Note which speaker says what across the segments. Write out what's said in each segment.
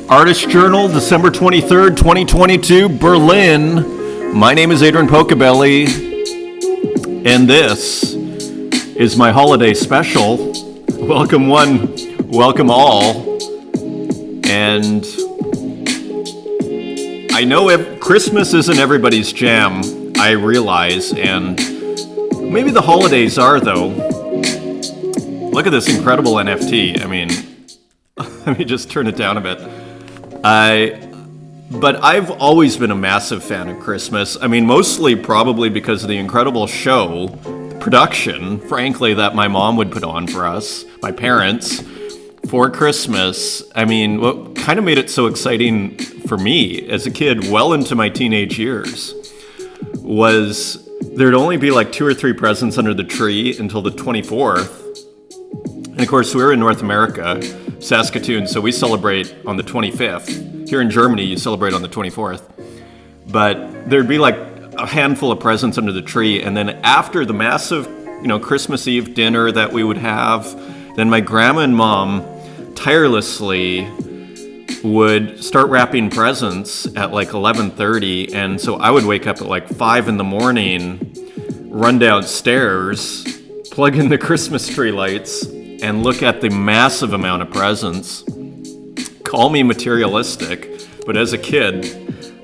Speaker 1: Artist Journal, December 23rd, 2022, Berlin. My name is Adrian Pocobelli, and this is my holiday special. Welcome one, welcome all. And I know Christmas isn't everybody's jam, I realize, and maybe the holidays are, though. Look at this incredible NFT. I mean, let me just turn it down a bit. But I've always been a massive fan of Christmas. I mean, mostly probably because of the incredible show, production, frankly, that my mom would put on for us, my parents, for Christmas. I mean, what kind of made it so exciting for me as a kid, well into my teenage years, was there'd only be like 2 or 3 presents under the tree until the 24th. And of course, we're in North America, Saskatoon, so we celebrate on the 25th. Here in Germany, you celebrate on the 24th. But there'd be like a handful of presents under the tree, and then after the massive, Christmas Eve dinner that we would have, then my grandma and mom tirelessly would start wrapping presents at like 11:30, and so I would wake up at like 5 in the morning, run downstairs, plug in the Christmas tree lights, and look at the massive amount of presents. Call me materialistic, but as a kid,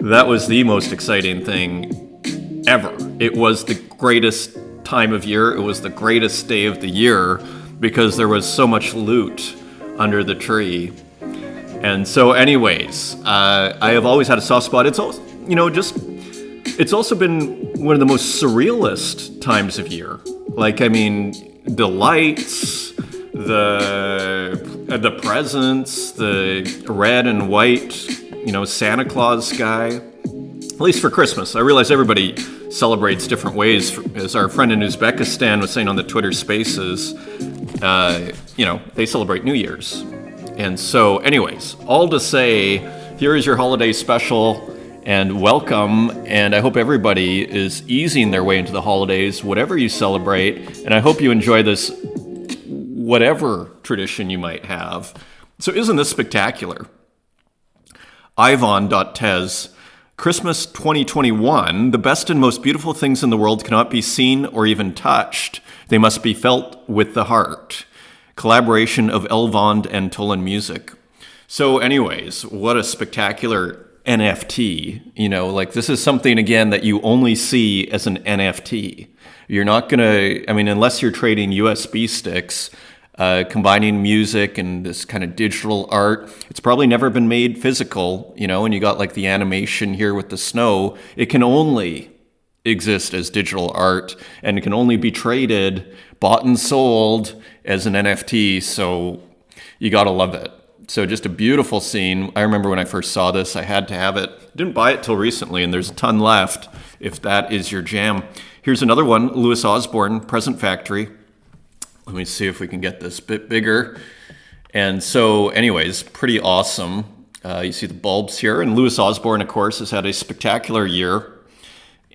Speaker 1: that was the most exciting thing ever. It was the greatest time of year. It was the greatest day of the year because there was so much loot under the tree. And so anyways, I have always had a soft spot. It's also, it's also been one of the most surrealist times of year. The lights, the presents, the red and white, Santa Claus guy. At least for Christmas. I realize everybody celebrates different ways. As our friend in Uzbekistan was saying on the Twitter Spaces, they celebrate New Year's. And so, anyways, all to say, here is your holiday special, and welcome, and I hope everybody is easing their way into the holidays, whatever you celebrate, and I hope you enjoy this whatever tradition you might have. So isn't this spectacular? Ivan.Tez, Christmas 2021, the best and most beautiful things in the world cannot be seen or even touched. They must be felt with the heart. Collaboration of Elvond and Tolan Music. So anyways, what a spectacular NFT. This is something, again, that you only see as an NFT. You're not gonna, unless you're trading USB sticks, combining music and this kind of digital art. It's probably never been made physical, and you got like the animation here with the snow. It can only exist as digital art, and it can only be traded, bought and sold as an NFT, so you gotta love it. So just a beautiful scene. I remember when I first saw this, I had to have it. Didn't buy it till recently, and there's a ton left if that is your jam. Here's another one, Louis Osborne, Present Factory. Let me see if we can get this a bit bigger. And so anyways, pretty awesome. You see the bulbs here. And Louis Osborne, of course, has had a spectacular year.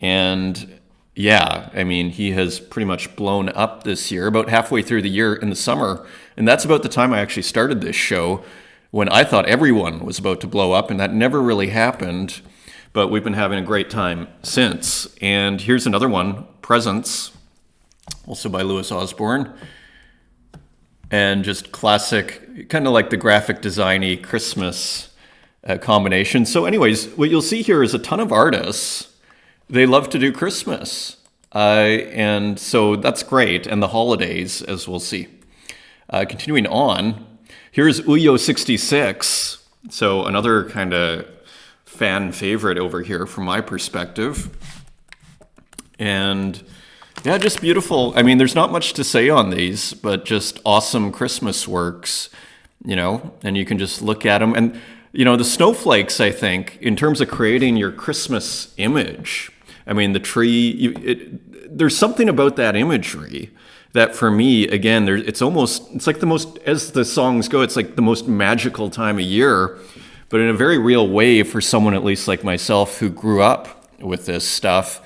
Speaker 1: And yeah, he has pretty much blown up this year, about halfway through the year in the summer. And that's about the time I actually started this show, when I thought everyone was about to blow up, and that never really happened. But we've been having a great time since. And here's another one, Presents, also by Louis Osborne. And just classic, kind of like the graphic designy Christmas combination. So anyways, what you'll see here is a ton of artists. They love to do Christmas. And so that's great. And the holidays, as we'll see. Continuing on, here's Uyo66. So another kind of fan favorite over here from my perspective. And yeah, just beautiful. There's not much to say on these, but just awesome Christmas works, and you can just look at them. And, the snowflakes, I think, in terms of creating your Christmas image, the tree, there's something about that imagery that for me, again, it's like the most, as the songs go, it's like the most magical time of year, but in a very real way for someone, at least like myself, who grew up with this stuff.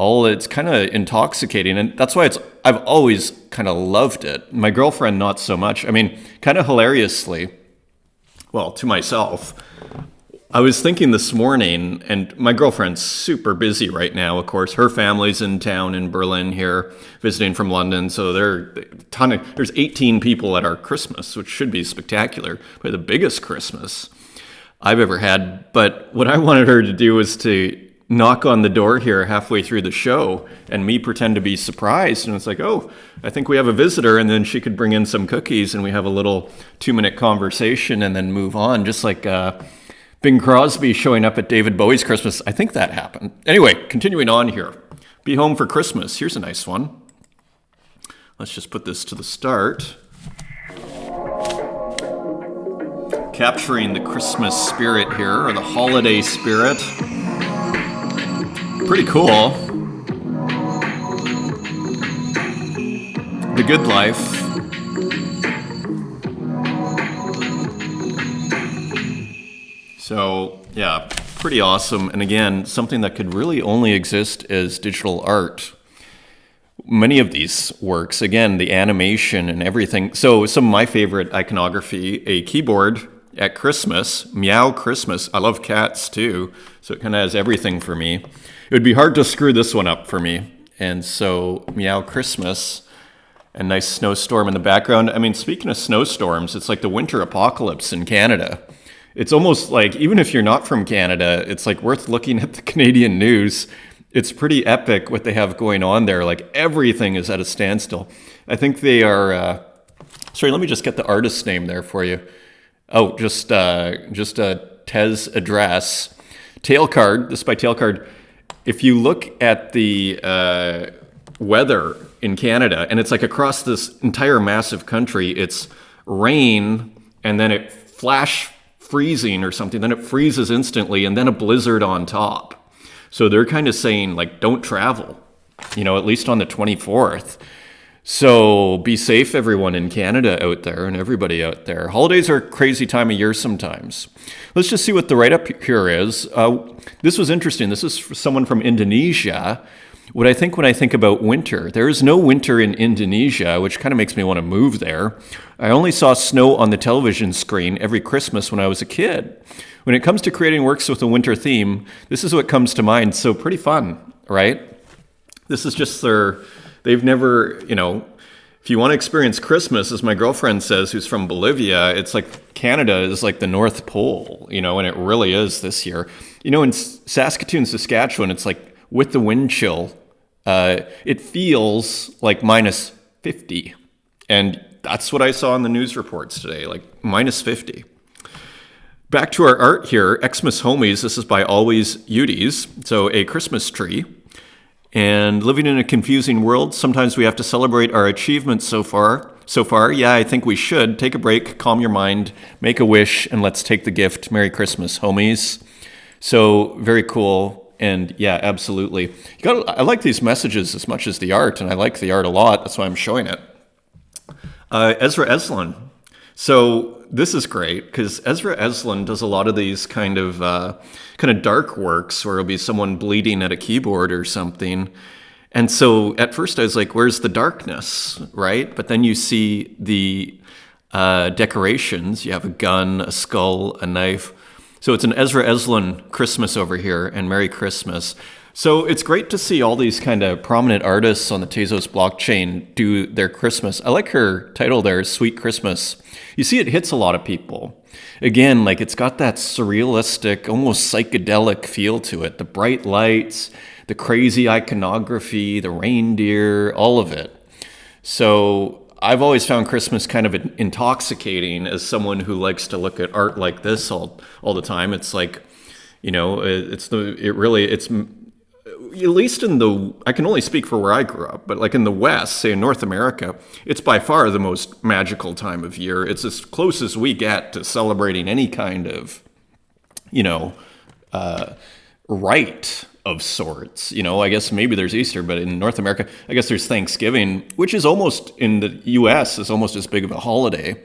Speaker 1: It's kind of intoxicating, and that's why I've always kind of loved it. My girlfriend, not so much. Kind of hilariously, well, to myself. I was thinking this morning, and my girlfriend's super busy right now, of course. Her family's in town in Berlin here, visiting from London. So there's 18 people at our Christmas, which should be spectacular. But the biggest Christmas I've ever had. But what I wanted her to do was to knock on the door here halfway through the show and me pretend to be surprised. And it's like, oh, I think we have a visitor. And then she could bring in some cookies and we have a little 2-minute conversation and then move on, just like Bing Crosby showing up at David Bowie's Christmas. I think that happened. Anyway, continuing on here. Be home for Christmas. Here's a nice one. Let's just put this to the start. Capturing the Christmas spirit here, or the holiday spirit. Pretty cool. The Good Life. So, yeah, pretty awesome. And again, something that could really only exist as digital art. Many of these works, again, the animation and everything. So some of my favorite iconography, a keyboard at Christmas, Meow Christmas. I love cats too, so it kind of has everything for me. It would be hard to screw this one up for me. And so Meow Christmas, a nice snowstorm in the background. I mean, speaking of snowstorms, it's like the winter apocalypse in Canada. It's almost like, even if you're not from Canada, it's like worth looking at the Canadian news. It's pretty epic what they have going on there. Like everything is at a standstill. I think they are, sorry, let me just get the artist's name there for you. Oh, just a Tez address. Tailcard, this is by Tailcard. If you look at the weather in Canada, and it's like across this entire massive country, it's rain, and then it flash freezing or something, then it freezes instantly, and then a blizzard on top. So they're kind of saying, like, don't travel, at least on the 24th. So be safe, everyone in Canada out there and everybody out there. Holidays are a crazy time of year sometimes. Let's just see what the write-up here is. This was interesting. This is someone from Indonesia. What I think when I think about winter, there is no winter in Indonesia, which kind of makes me want to move there. I only saw snow on the television screen every Christmas when I was a kid. When it comes to creating works with a winter theme, this is what comes to mind. So pretty fun, right? This is just they've never, if you want to experience Christmas, as my girlfriend says, who's from Bolivia, it's like Canada is like the North Pole, and it really is this year. In Saskatoon, Saskatchewan, it's like with the wind chill, it feels like minus 50. And that's what I saw in the news reports today, like minus 50. Back to our art here, Xmas Homies. This is by Always Uties. So a Christmas tree. And living in a confusing world, sometimes we have to celebrate our achievements so far. Yeah, I think we should. Take a break, calm your mind, make a wish, and let's take the gift. Merry Christmas, homies. So very cool. And yeah, absolutely. I like these messages as much as the art, and I like the art a lot. That's why I'm showing it. Ezra Eslin. So this is great because Ezra Eslin does a lot of these kind of dark works where it'll be someone bleeding at a keyboard or something. And so at first I was like, where's the darkness, right? But then you see the decorations. You have a gun, a skull, a knife. So it's an Ezra Eslin Christmas over here, and Merry Christmas. So it's great to see all these kind of prominent artists on the Tezos blockchain do their Christmas. I like her title there, Sweet Christmas. You see, it hits a lot of people. Again, like it's got that surrealistic, almost psychedelic feel to it. The bright lights, the crazy iconography, the reindeer, all of it. So I've always found Christmas kind of intoxicating as someone who likes to look at art like this all the time. It's like, it's at least I can only speak for where I grew up, but like in the West, say in North America, it's by far the most magical time of year. It's as close as we get to celebrating any kind of, rite of sorts. I guess maybe there's Easter, but in North America, I guess there's Thanksgiving, which is almost in the US is almost as big of a holiday.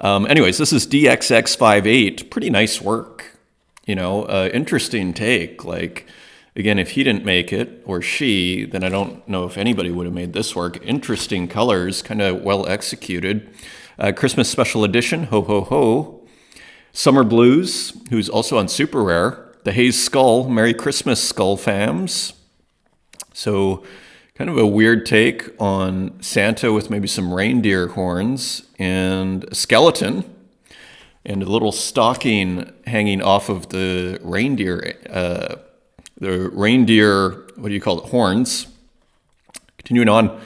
Speaker 1: Anyways, this is DXX58. Pretty nice work. Interesting take. Like, again, if he didn't make it, or she, then I don't know if anybody would have made this work. Interesting colors, kind of well executed. Christmas special edition, ho, ho, ho. Summer Blues, who's also on Super Rare. The Hayes Skull, Merry Christmas Skull Fams. So kind of a weird take on Santa with maybe some reindeer horns and a skeleton and a little stocking hanging off of the reindeer, what do you call it, horns. Continuing on,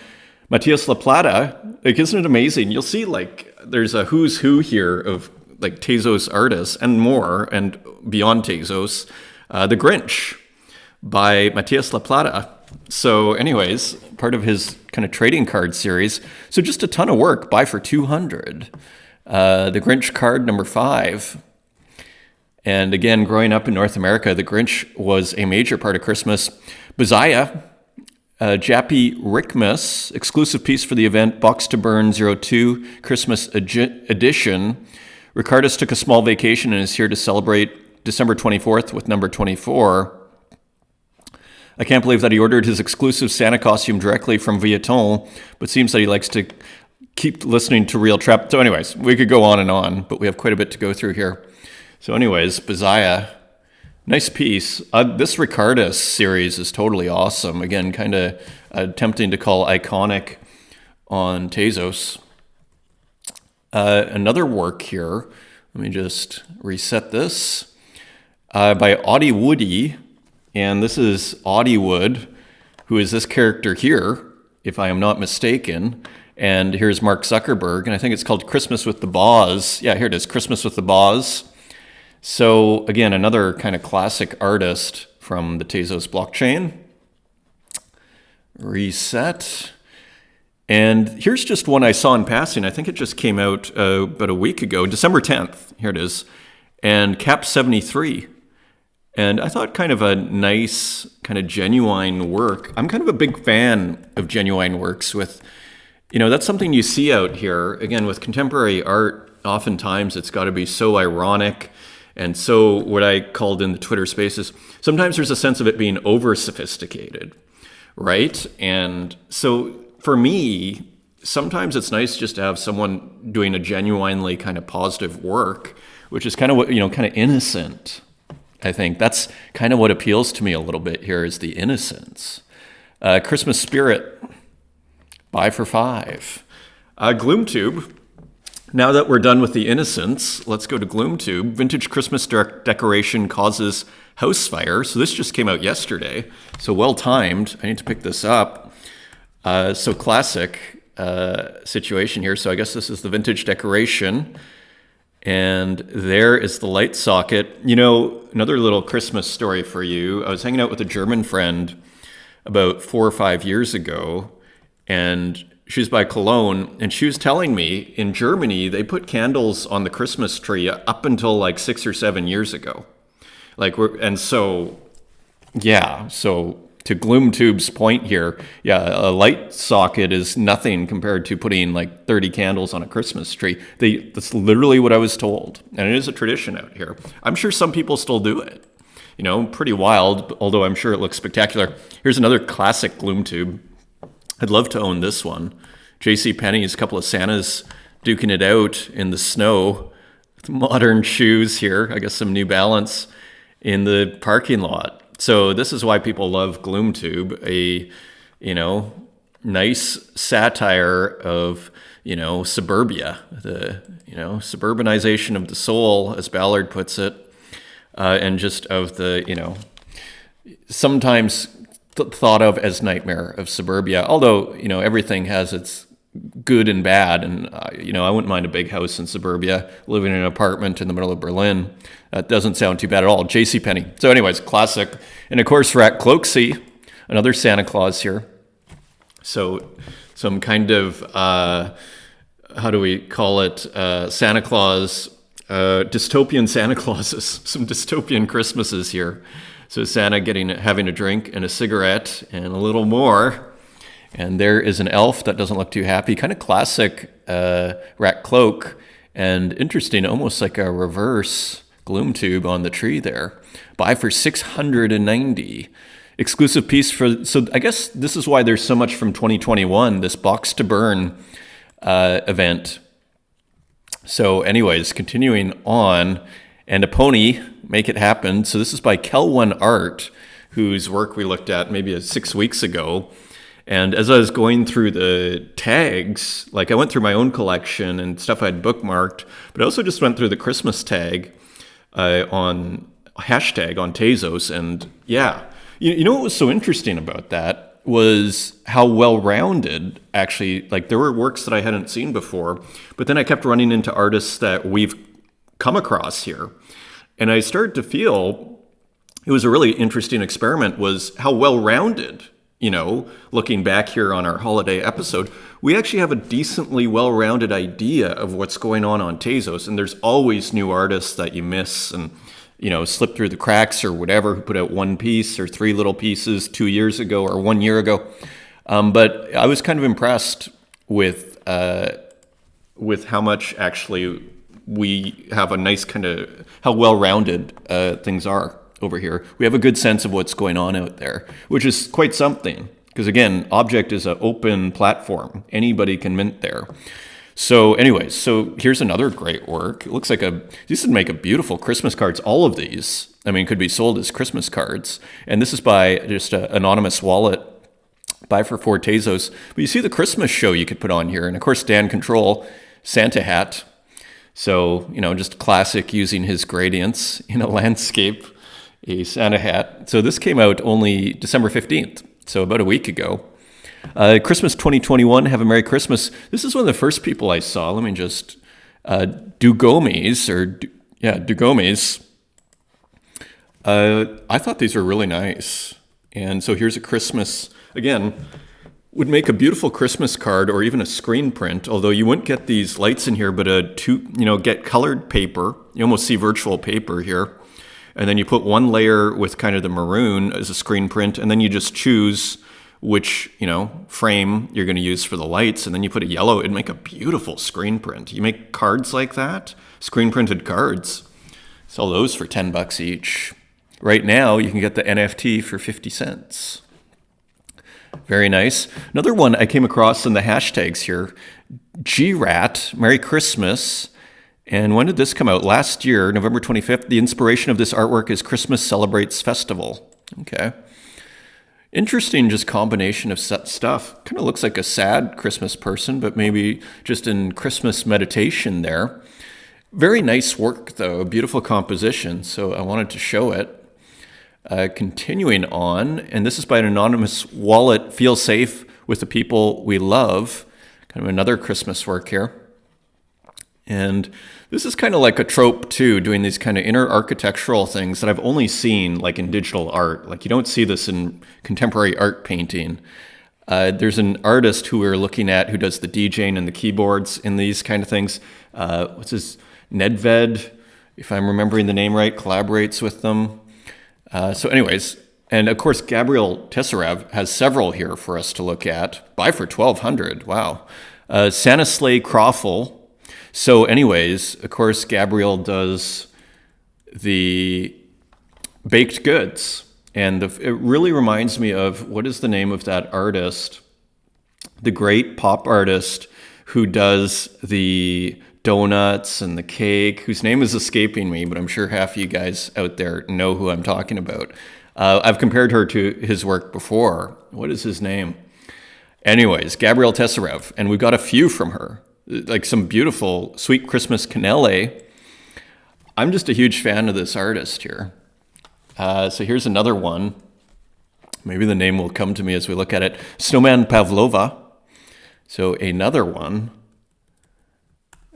Speaker 1: Matias La Plata, like, isn't it amazing? You'll see, like, there's a who's who here of, like, Tezos artists and more, and beyond Tezos. The Grinch by Matias La Plata. So anyways, part of his kind of trading card series. So just a ton of work, buy for $200. The Grinch card number 5. And again, growing up in North America, the Grinch was a major part of Christmas. Bazaya, Jappy Rickmas, exclusive piece for the event, Box to Burn 02, Christmas edition. Ricardus took a small vacation and is here to celebrate December 24th with number 24. I can't believe that he ordered his exclusive Santa costume directly from Vuitton, but seems that he likes to keep listening to Real Trap. So anyways, we could go on, but we have quite a bit to go through here. So anyways, Bazaya, nice piece. This Ricardus series is totally awesome. Again, kind of attempting to call iconic on Tezos. Another work here, let me just reset this, by Audie Woody, and this is Audie Wood, who is this character here, if I am not mistaken, and here's Mark Zuckerberg, and I think it's called Christmas with the Boz. Yeah, here it is, Christmas with the Boz. So again, another kind of classic artist from the Tezos blockchain. Reset. And here's just one I saw in passing. I think it just came out about a week ago, December 10th. Here it is. And Cap 73. And I thought kind of a nice, kind of genuine work. I'm kind of a big fan of genuine works with, that's something you see out here. Again, with contemporary art, oftentimes it's got to be so ironic and so what I called in the Twitter spaces. Sometimes there's a sense of it being over-sophisticated, right? And so for me, sometimes it's nice just to have someone doing a genuinely kind of positive work, which is kind of what, kind of innocent. I think that's kind of what appeals to me a little bit here is the innocence. Christmas Spirit, buy for $5. Gloomtube. Now that we're done with the innocence, let's go to Gloomtube. Vintage Christmas decoration causes house fire. So this just came out yesterday. So well timed. I need to pick this up. So classic situation here. So I guess this is the vintage decoration. And there is the light socket. Another little Christmas story for you. I was hanging out with a German friend about 4 or 5 years ago, and she was by Cologne, and she was telling me in Germany, they put candles on the Christmas tree up until like 6 or 7 years ago. So to Gloomtube's point here, a light socket is nothing compared to putting like 30 candles on a Christmas tree. That's literally what I was told. And it is a tradition out here. I'm sure some people still do it. Pretty wild, although I'm sure it looks spectacular. Here's another classic Gloomtube. I'd love to own this one. JCPenney's, a couple of Santas duking it out in the snow. Modern shoes here. I guess some New Balance in the parking lot. So this is why people love Gloomtube, a, nice satire of, suburbia, the, suburbanization of the soul, as Ballard puts it, and just of the, sometimes thought of as nightmare of suburbia, although, everything has its good and bad. And, I wouldn't mind a big house in suburbia, living in an apartment in the middle of Berlin. That doesn't sound too bad at all. JCPenney. So anyways, classic. And of course, Rat Cloaksy, another Santa Claus here. So some kind of, how do we call it? Santa Claus, dystopian Santa Clauses, some dystopian Christmases here. So Santa having a drink and a cigarette and a little more. And there is an elf that doesn't look too happy. Kind of classic rat cloak. And interesting, almost like a reverse Gloomtube on the tree there. Buy for $690. Exclusive piece so I guess this is why there's so much from 2021, this Box to Burn event. So anyways, continuing on, and a pony, Make It Happen. So this is by Kel1 Art, whose work we looked at maybe 6 weeks ago. And as I was going through the tags, like I went through my own collection and stuff I'd bookmarked, but I also just went through the Christmas tag on hashtag on Tezos. And yeah, you know what was so interesting about that was how well-rounded, actually, like there were works that I hadn't seen before, but then I kept running into artists that we've come across here. And I started to feel it was a really interesting experiment was how well-rounded, looking back here on our holiday episode, we actually have a decently well-rounded idea of what's going on Tezos. And there's always new artists that you miss and, slip through the cracks or whatever, who put out one piece or three little pieces 2 years ago or 1 year ago. But I was kind of impressed with how much actually we have a nice kind of, how well-rounded things are over here. We have a good sense of what's going on out there, which is quite something. Because again, Object is an open platform. Anybody can mint there. So anyways, so here's another great work. It looks like these would make a beautiful Christmas cards. All of these, could be sold as Christmas cards. And this is by just an anonymous wallet, buy for 4 Tezos. But you see the Christmas show you could put on here. And of course, Dan Control, Santa hat. So, just classic using his gradients in a landscape, a Santa hat. So this came out only December 15th, so about a week ago. Christmas 2021, have a Merry Christmas. This is one of the first people I saw. Let me just, Dugomes. I thought these were really nice. And so here's a Christmas, again, would make a beautiful Christmas card or even a screen print, although you wouldn't get these lights in here, but get colored paper. You almost see virtual paper here. And then you put one layer with kind of the maroon as a screen print, and then you just choose which, frame you're going to use for the lights, and then you put a yellow. It'd make a beautiful screen print. You make cards like that, screen printed cards. Sell those for $10 each. Right now, you can get the NFT for 50 cents. Very nice. Another one I came across in the hashtags here, GRAT, Merry Christmas. And when did this come out? Last year, November 25th. The inspiration of this artwork is Christmas Celebrates Festival. Okay. Interesting just combination of stuff. Kind of looks like a sad Christmas person, but maybe just in Christmas meditation there. Very nice work, though. Beautiful composition. So I wanted to show it. Continuing on, and this is by an anonymous wallet, Feel Safe with the People We Love. Kind of another Christmas work here. And this is kind of like a trope too, doing these kind of inner architectural things that I've only seen like in digital art. Like you don't see this in contemporary art painting. There's an artist who we're looking at who does the DJing and the keyboards in these kind of things. What's his, Nedved, if I'm remembering the name right, collaborates with them. So anyways, and of course, Gabriel Tesserav has several here for us to look at. Buy for $1,200, wow. Santa Sleigh Croffle. So anyways, of course, Gabriel does the baked goods. And it really reminds me of, what is the name of that artist? The great pop artist who does the donuts and the cake, whose name is escaping me, but I'm sure half of you guys out there know who I'm talking about. I've compared her to his work before. What is his name? Anyways, Gabriel Tesserav, and we've got a few from her. Like some beautiful Sweet Christmas Cannelle. I'm just a huge fan of this artist here. So here's another one. Maybe the name will come to me as we look at it. Snowman Pavlova. So another one.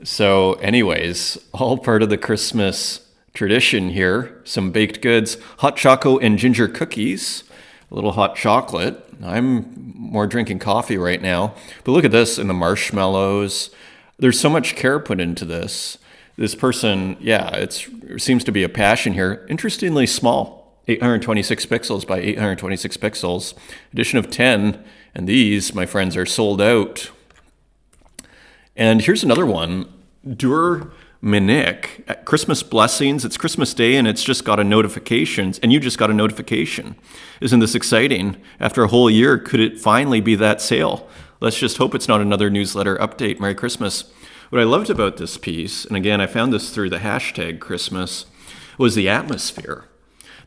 Speaker 1: So anyways, all part of the Christmas tradition here. Some baked goods, hot choco and ginger cookies. A little hot chocolate. I'm more drinking coffee right now. But look at this, and the marshmallows. There's so much care put into this. This person, it seems to be a passion here. Interestingly small, 826 pixels by 826 pixels. Edition of 10, and these, my friends, are sold out. And here's another one, Dur Minik. Christmas blessings. It's Christmas Day and it's just got a notification, and you just got a notification. Isn't this exciting? After a whole year, could it finally be that sale? Let's just hope it's not another newsletter update. Merry Christmas. What I loved about this piece, and again, I found this through the hashtag Christmas, was the atmosphere.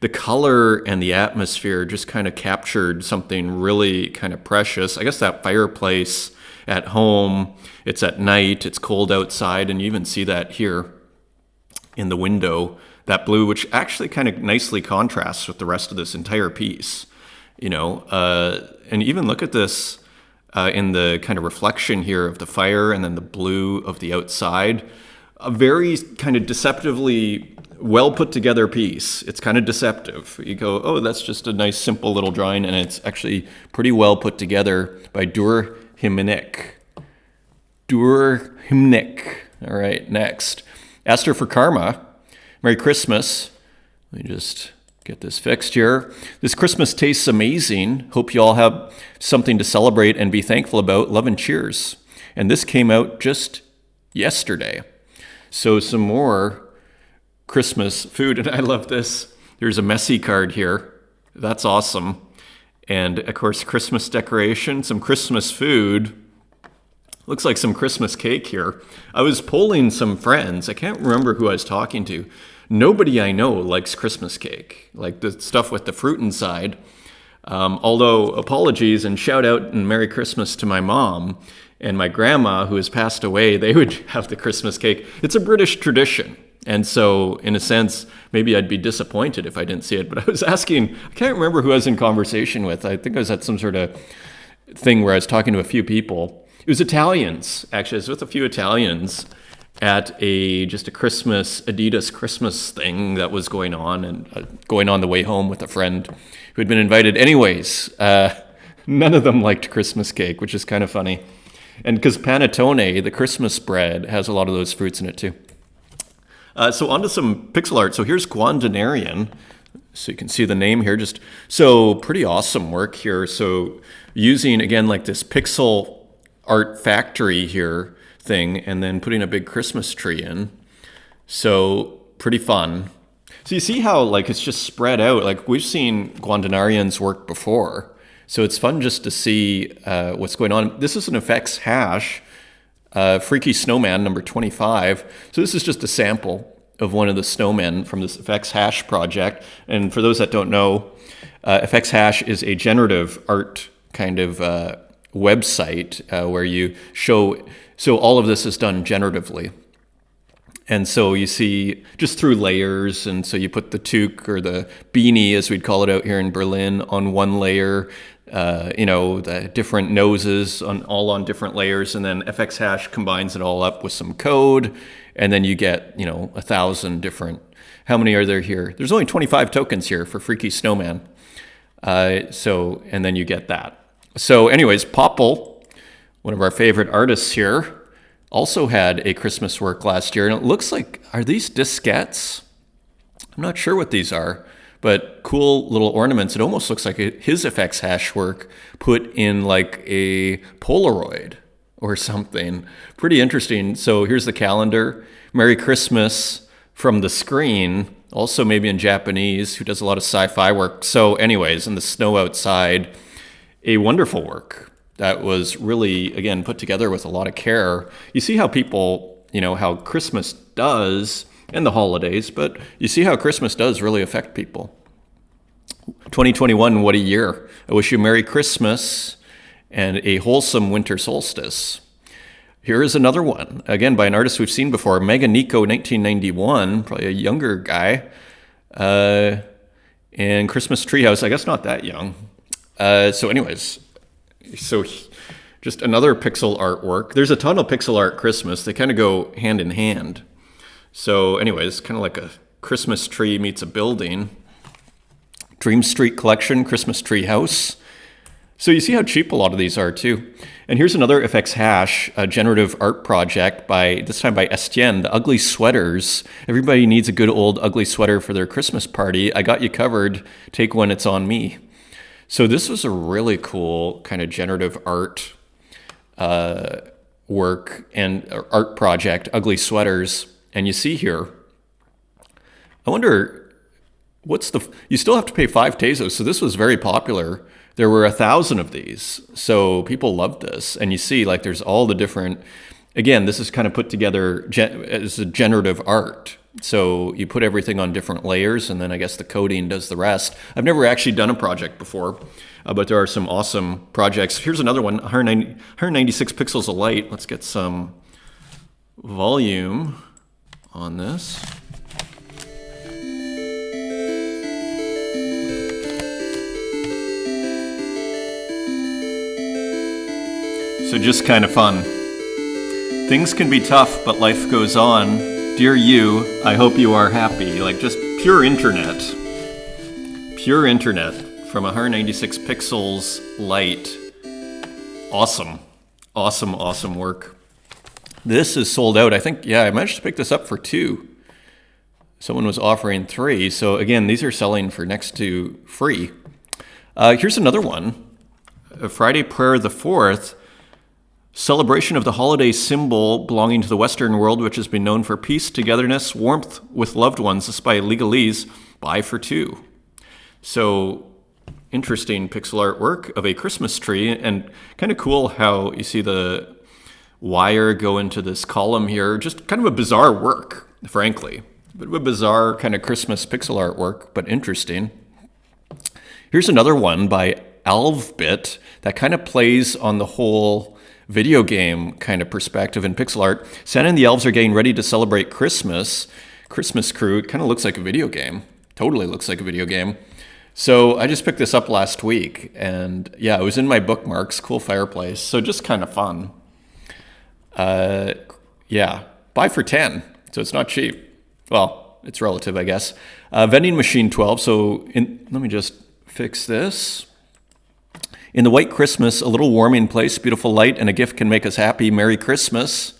Speaker 1: The color and the atmosphere just kind of captured something really kind of precious. I guess that fireplace at home, it's at night, it's cold outside, and you even see that here in the window, that blue, which actually kind of nicely contrasts with the rest of this entire piece, and even look at this in the kind of reflection here of the fire and then the blue of the outside. A very kind of deceptively well put together piece. It's kind of deceptive. You go, oh, that's just a nice simple little drawing, and it's actually pretty well put together by Dur Himnik. All right, next. Esther for Karma. Merry Christmas. Let me just get this fixed here. This Christmas tastes amazing. Hope you all have something to celebrate and be thankful about. Love and cheers. And this came out just yesterday. So some more Christmas food. And I love this. There's a messy card here. That's awesome. And of course, Christmas decoration, some Christmas food. Looks like some Christmas cake here. I was polling some friends. I can't remember who I was talking to. Nobody I know likes Christmas cake, like the stuff with the fruit inside. Although apologies and shout out and Merry Christmas to my mom and my grandma who has passed away. They would have the Christmas cake. It's a British tradition. And so, in a sense, maybe I'd be disappointed if I didn't see it. But I was asking, I can't remember who I was in conversation with. I think I was at some sort of thing where I was talking to a few people. It was Italians, actually. I was with a few Italians at just a Adidas Christmas thing that was going on, and going on the way home with a friend who had been invited. Anyways, none of them liked Christmas cake, which is kind of funny. And because panettone, the Christmas bread, has a lot of those fruits in it too. So onto some pixel art. So here's Guandonarian. So you can see the name here. So pretty awesome work here. So using, again, like this pixel art factory here thing, and then putting a big Christmas tree in. So pretty fun. So you see how like it's just spread out. Like we've seen Guandonarian's work before. So it's fun just to see what's going on. This is an effects hash. Freaky Snowman number 25. So this is just a sample of one of the snowmen from this effects hash project. And for those that don't know, effects hash is a generative art kind of website where you show. So all of this is done generatively. And so you see just through layers, and so you put the toque or the beanie, as we'd call it out here in Berlin, on one layer, the different noses all on different layers, and then FX Hash combines it all up with some code, and then you get, 1,000 different, how many are there here? There's only 25 tokens here for Freaky Snowman. And then you get that. So anyways, Popple, one of our favorite artists here, also had a Christmas work last year, and it looks like, are these diskettes? I'm not sure what these are, but cool little ornaments. It almost looks like his effects hash work put in like a Polaroid or something. Pretty interesting. So here's the calendar. Merry Christmas from the screen, also maybe in Japanese, who does a lot of sci-fi work. So anyways, in the snow outside, a wonderful work that was really, again, put together with a lot of care. You see how people, how Christmas does, and the holidays, but you see how Christmas does really affect people. 2021, what a year. I wish you Merry Christmas and a wholesome winter solstice. Here is another one, again, by an artist we've seen before, Mega Nico, 1991, probably a younger guy, and Christmas Treehouse, I guess not that young. So just another pixel artwork. There's a ton of pixel art Christmas. They kind of go hand in hand. So anyways, kind of like a Christmas tree meets a building. Dream Street Collection, Christmas Tree House. So you see how cheap a lot of these are too. And here's another FX Hash, a generative art project this time by Estienne, the Ugly Sweaters. Everybody needs a good old ugly sweater for their Christmas party. I got you covered. Take one, it's on me. So this was a really cool kind of generative art work and art project, Ugly Sweaters. And you see here, I wonder, you still have to pay 5 Tezos. So this was very popular. There were 1,000 of these. So people loved this. And you see, like, there's all the different, again, this is kind of put together as a generative art. So you put everything on different layers, and then I guess the coding does the rest. I've never actually done a project before, but there are some awesome projects. Here's another one, 196 pixels of light. Let's get some volume on this. So just kind of fun. Things can be tough, but life goes on. Dear you, I hope you are happy. Like, just pure internet. Pure internet from 196 pixels light. Awesome. Awesome, awesome work. This is sold out. I think, I managed to pick this up for 2. Someone was offering 3. So again, these are selling for next to free. Here's another one. Friday Prayer the 4th. Celebration of the holiday symbol belonging to the Western world, which has been known for peace, togetherness, warmth with loved ones. This by Legalese. Buy for 2. So interesting pixel artwork of a Christmas tree, and kind of cool how you see the wire go into this column here. Just kind of a bizarre work, frankly. A bit of a bizarre kind of Christmas pixel artwork, but interesting. Here's another one by Alvbit that kind of plays on the whole video game kind of perspective in pixel art. Santa and the elves are getting ready to celebrate Christmas. Christmas Crew, it kind of looks like a video game. Totally looks like a video game. So I just picked this up last week, and it was in my bookmarks. Cool fireplace. So just kind of fun. Buy for 10. So it's not cheap. Well, it's relative, I guess. Vending machine 12. So let me just fix this. In the white Christmas, a little warming place, beautiful light, and a gift can make us happy. Merry Christmas.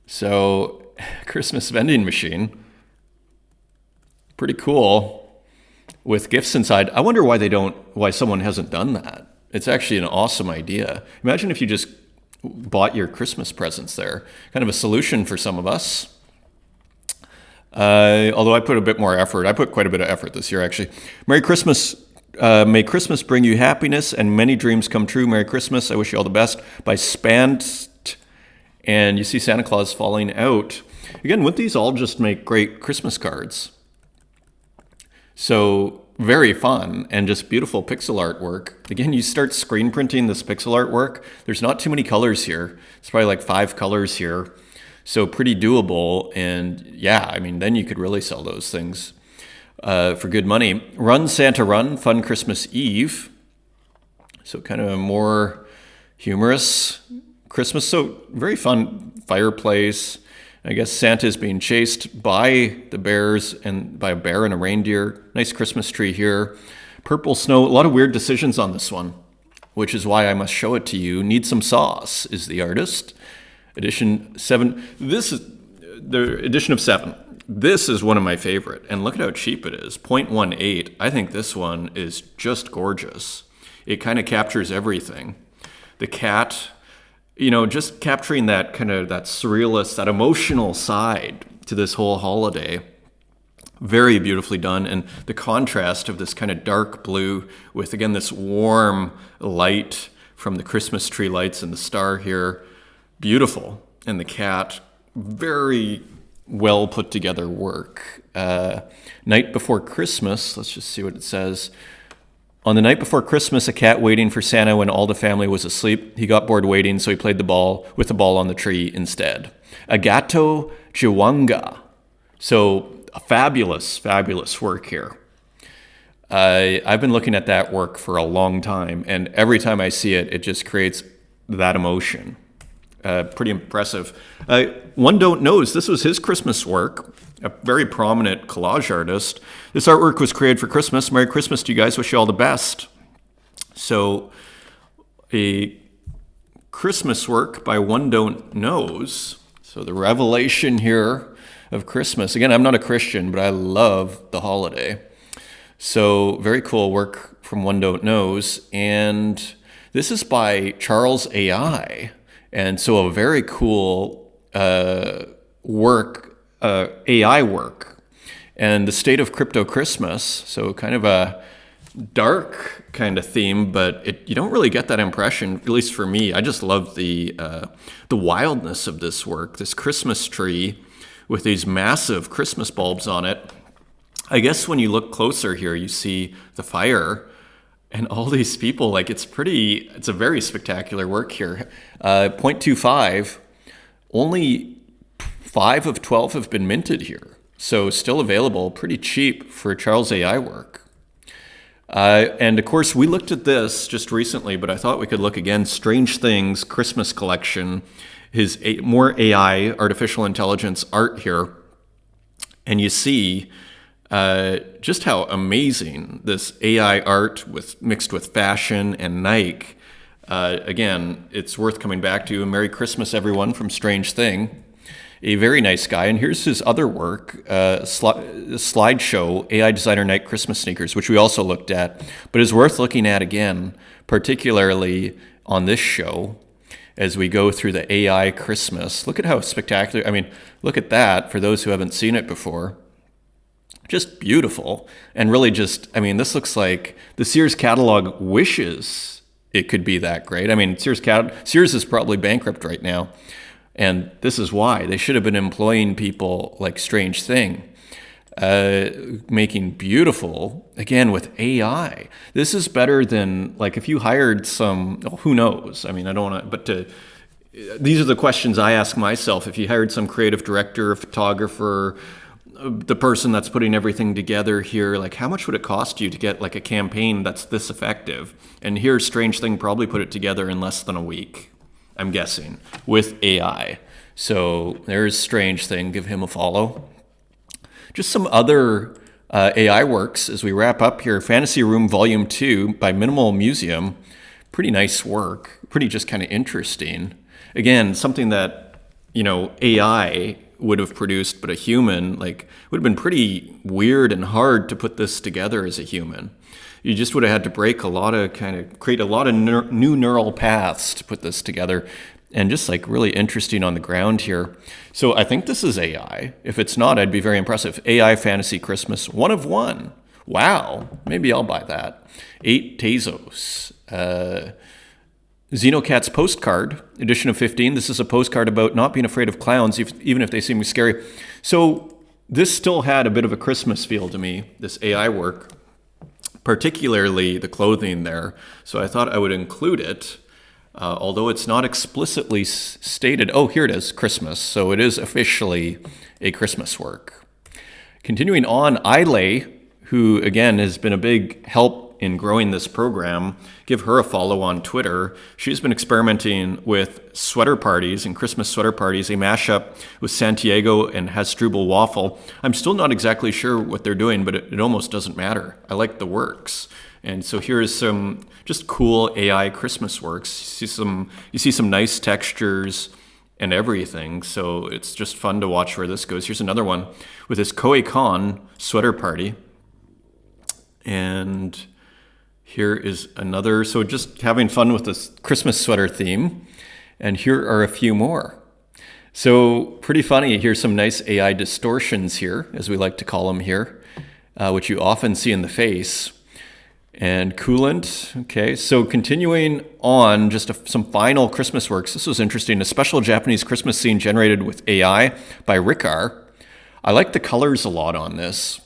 Speaker 1: So, Christmas vending machine. Pretty cool. With gifts inside. I wonder why someone hasn't done that. It's actually an awesome idea. Imagine if you just bought your Christmas presents there. Kind of a solution for some of us. Although I put a bit more effort. I put quite a bit of effort this year, actually. Merry Christmas. May Christmas bring you happiness and many dreams come true. Merry Christmas. I wish you all the best. By Spant. And you see Santa Claus falling out. Again, wouldn't these all just make great Christmas cards? So very fun and just beautiful pixel artwork. Again, you start screen printing this pixel artwork. There's not too many colors here. It's probably like 5 colors here. So pretty doable. And then you could really sell those things for good money. Run Santa Run, Fun Christmas Eve. So kind of a more humorous Christmas. So very fun fireplace. I guess Santa is being chased by the bears and by a bear and a reindeer. Nice Christmas tree here. Purple snow. A lot of weird decisions on this one, which is why I must show it to you. Need Some Sauce is the artist. Edition 7. This is the edition of 7. This is one of my favorite, and look at how cheap it is. 0.18. I think this one is just gorgeous. It kind of captures everything. The cat, just capturing that kind of that surrealist, that emotional side to this whole holiday. Very beautifully done, and the contrast of this kind of dark blue with, again, this warm light from the Christmas tree lights and the star here. Beautiful. And the cat, very well put together work. Night before Christmas, let's just see what it says. On the night before Christmas, a cat waiting for Santa when all the family was asleep. He got bored waiting, so he played the ball on the tree instead. Agato Jiwanga. So a fabulous, fabulous work here. I've been looking at that work for a long time, and every time I see it, it just creates that emotion. Pretty impressive. One Don't Knows, this was his Christmas work, a very prominent collage artist. This artwork was created for Christmas. Merry Christmas to you guys. Wish you all the best. So a Christmas work by One Don't Knows. So the revelation here of Christmas. Again, I'm not a Christian, but I love the holiday. So very cool work from One Don't Knows. And this is by Charles AI. And so a very cool work, AI work, and the state of crypto Christmas. So kind of a dark kind of theme, but you don't really get that impression, at least for me. I just love the wildness of this work, this Christmas tree with these massive Christmas bulbs on it. I guess when you look closer here, you see the fire and all these people. Like it's a very spectacular work here. 0.25, only 5 of 12 have been minted here. So still available, pretty cheap for Charles AI work. And of course, we looked at this just recently, but I thought we could look again. Strange Things Christmas Collection, his more AI, artificial intelligence art here. And you see just how amazing this AI art mixed with fashion and Nike. Again, it's worth coming back to. Merry Christmas, everyone, from Strange Thing. A very nice guy. And here's his other work, slideshow, AI Designer Night Christmas Sneakers, which we also looked at, but is worth looking at again, particularly on this show as we go through the AI Christmas. Look at how spectacular. I mean, look at that for those who haven't seen it before. Just beautiful. And really this looks like the Sears catalog wishes it could be that great. I mean, Sears is probably bankrupt right now. And this is why. They should have been employing people like Strange Thing, making beautiful, again, with AI. This is better than, like, if you hired who knows? I mean, I don't want to, these are the questions I ask myself. If you hired some creative director, a photographer, the person that's putting everything together here, like, how much would it cost you to get, like, a campaign that's this effective? And here, Strange Thing probably put it together in less than a week, I'm guessing, with AI. So there's Strange Thing. Give him a follow. Just some other AI works as we wrap up here. Fantasy Room Volume 2 by Minimal Museum. Pretty nice work. Pretty just kind of interesting. Again, something that, AI would have produced, but a human, would have been pretty weird and hard to put this together as a human. You just would have had to create a lot of new neural paths to put this together, and just really interesting on the ground here. So I think this is AI. If it's not, I'd be very impressive. AI Fantasy Christmas, 1 of 1. Wow, maybe I'll buy that. 8 Tezos. Xenocat's Postcard, edition of 15. This is a postcard about not being afraid of clowns, even if they seem scary. So this still had a bit of a Christmas feel to me, this AI work, particularly the clothing there. So I thought I would include it, although it's not explicitly stated. Oh, here it is, Christmas. So it is officially a Christmas work. Continuing on, Eilay, who again has been a big help in growing this program. Give her a follow on Twitter. She's been experimenting with sweater parties and Christmas sweater parties, a mashup with Santiago and Hasdrubal Waffle. I'm still not exactly sure what they're doing, but it almost doesn't matter. I like the works. And so here is some just cool AI Christmas works. You see some nice textures and everything. So it's just fun to watch where this goes. Here's another one with this Koei Con sweater party. And here is another. So just having fun with this Christmas sweater theme. And here are a few more. So pretty funny. Here's some nice AI distortions here, as we like to call them here, which you often see in the face. And coolant. Okay, so continuing on, just some final Christmas works. This was interesting. A special Japanese Christmas scene generated with AI by Riccar. I like the colors a lot on this.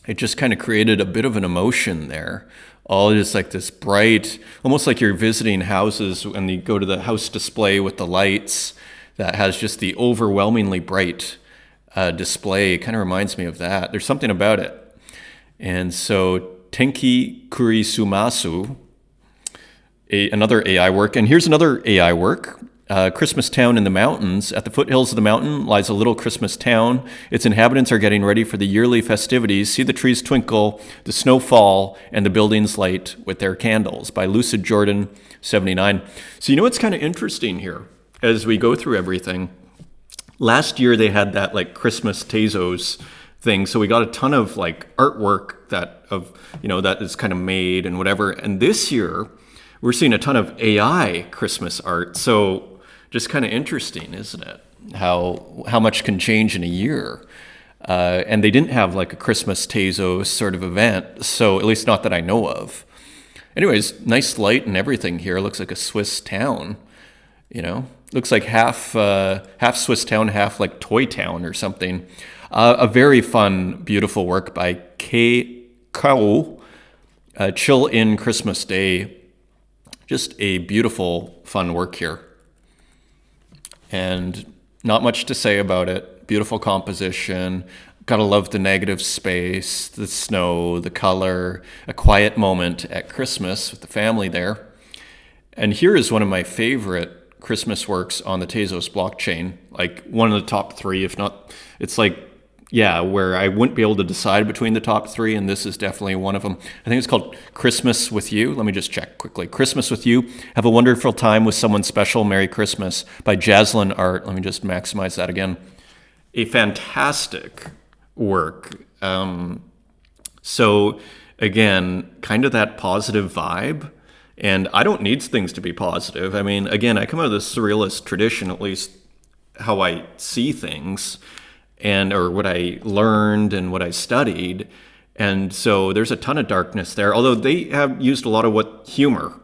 Speaker 1: It just kind of created a bit of an emotion there. All just like this bright, almost like you're visiting houses and you go to the house display with the lights that has just the overwhelmingly bright display. It kind of reminds me of that. There's something about it. And so Tenki Kurisumasu, another AI work. And here's another AI work. Christmas town in the mountains. At the foothills of the mountain lies a little Christmas town. Its inhabitants are getting ready for the yearly festivities. See the trees twinkle, the snow fall, and the buildings light with their candles. By Lucid Jordan, 79. So what's kind of interesting here as we go through everything. Last year they had that Christmas Tezos thing, so we got a ton of artwork that is kind of made and whatever. And this year we're seeing a ton of AI Christmas art. So just kind of interesting, isn't it? how much can change in a year. And they didn't have like a Christmas Tezos sort of event, so at least not that I know of. Anyways, nice light and everything here. Looks like a Swiss town, Looks like half Swiss town, half like Toy Town or something. A very fun, beautiful work by K. Kao, Chill in Christmas Day. Just a beautiful, fun work here. And not much to say about it. Beautiful composition. Gotta love the negative space, the snow, the color, a quiet moment at Christmas with the family there. And here is one of my favorite Christmas works on the Tezos blockchain, like one of the top 3, if not, it's like, where I wouldn't be able to decide between the top 3, and this is definitely one of them. I think it's called Christmas with You. Let me just check quickly. Christmas with You. Have a wonderful time with someone special. Merry Christmas by Jaslyn Art. Let me just maximize that again. A fantastic work. So again, kind of that positive vibe. And I don't need things to be positive. I mean, again, I come out of the surrealist tradition, at least how I see things, or what I learned and what I studied. And so there's a ton of darkness there, although they have used a lot of what André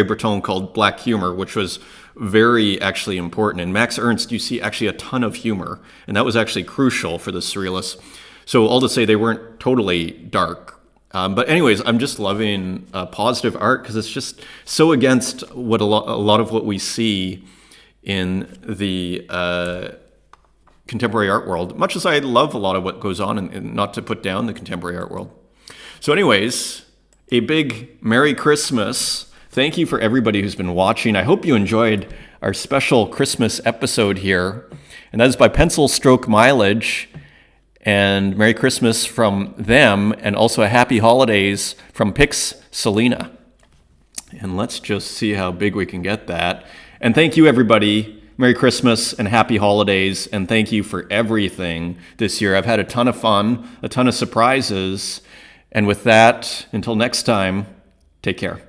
Speaker 1: Breton called black humor, which was very actually important. In Max Ernst, you see actually a ton of humor, and that was actually crucial for the surrealists. So all to say, they weren't totally dark. But anyways, I'm just loving positive art because it's just so against what a lot of what we see in the contemporary art world, much as I love a lot of what goes on, and not to put down the contemporary art world. So anyways, a big Merry Christmas. Thank you for everybody who's been watching. I hope you enjoyed our special Christmas episode here. And that is by Pencil Stroke Mileage. And Merry Christmas from them, and also a Happy Holidays from Pix Selena. And let's just see how big we can get that. And thank you, everybody. Merry Christmas and Happy Holidays, and thank you for everything this year. I've had a ton of fun, a ton of surprises. And with that, until next time, take care.